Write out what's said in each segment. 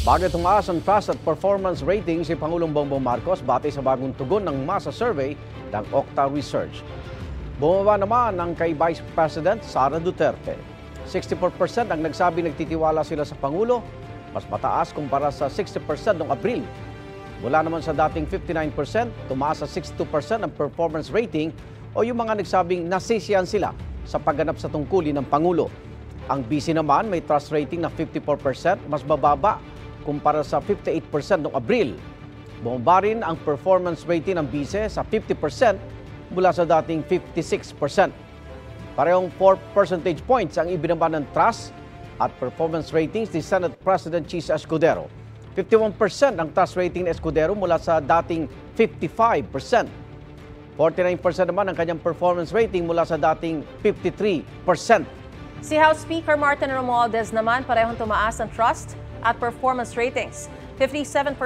Bakit tumaas ang trust at performance rating si Pangulong Bongbong Marcos batay sa bagong tugon ng masa survey ng Okta Research? Bumaba naman ang kay Vice President Sara Duterte. 64% ang nagsabi nagtitiwala sila sa Pangulo, mas mataas kumpara sa 60% noong Abril. Mula naman sa dating 59%, tumaas sa 62% ang performance rating o yung mga nagsabing nasisiyan sila sa pagganap sa tungkulin ng Pangulo. Ang BC naman may trust rating na 54%, mas bababa kumpara sa 58% noong Abril. Bumaba rin ang performance rating ng BICE sa 50% mula sa dating 56%. Parehong 4 percentage points ang ibinaba ng trust at performance ratings ni Senate President Chis Escudero. 51% ang trust rating ni Escudero mula sa dating 55%. 49% naman ang kanyang performance rating mula sa dating 53%. Si House Speaker Martin Romualdez naman parehong tumaas ang trust at performance ratings. 57%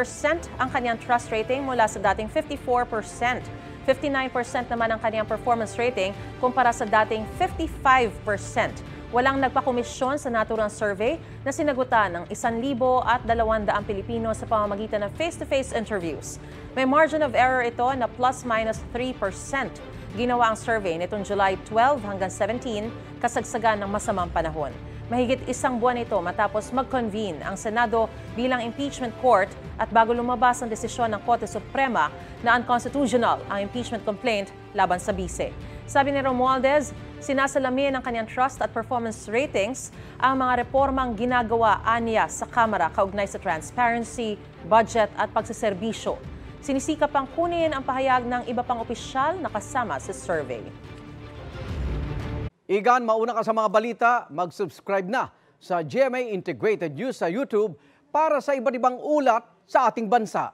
ang kanyang trust rating mula sa dating 54%. 59% naman ang kanyang performance rating kumpara sa dating 55%. Walang nagpakomisyon sa naturang survey na sinagutan ng 1,200 Pilipino sa pamamagitan ng face-to-face interviews. May margin of error ito na plus-minus 3%. Ginawa ang survey nitong July 12 hanggang 17, kasagsagan ng masamang panahon. Mahigit isang buwan ito matapos mag-convene ang Senado bilang impeachment court at bago lumabas ang desisyon ng Korte Suprema na unconstitutional ang impeachment complaint laban sa BICE. Sabi ni Romualdez, sinasalamin ng kanyang trust at performance ratings ang mga reformang ginagawa aniya sa Kamara kaugnay sa transparency, budget at pagsiserbisyo. Sinisikap pang kunin ang pahayag ng iba pang opisyal na kasama sa survey. Igan, mauna ka sa mga balita, mag-subscribe na sa GMA Integrated News sa YouTube para sa iba't ibang ulat sa ating bansa.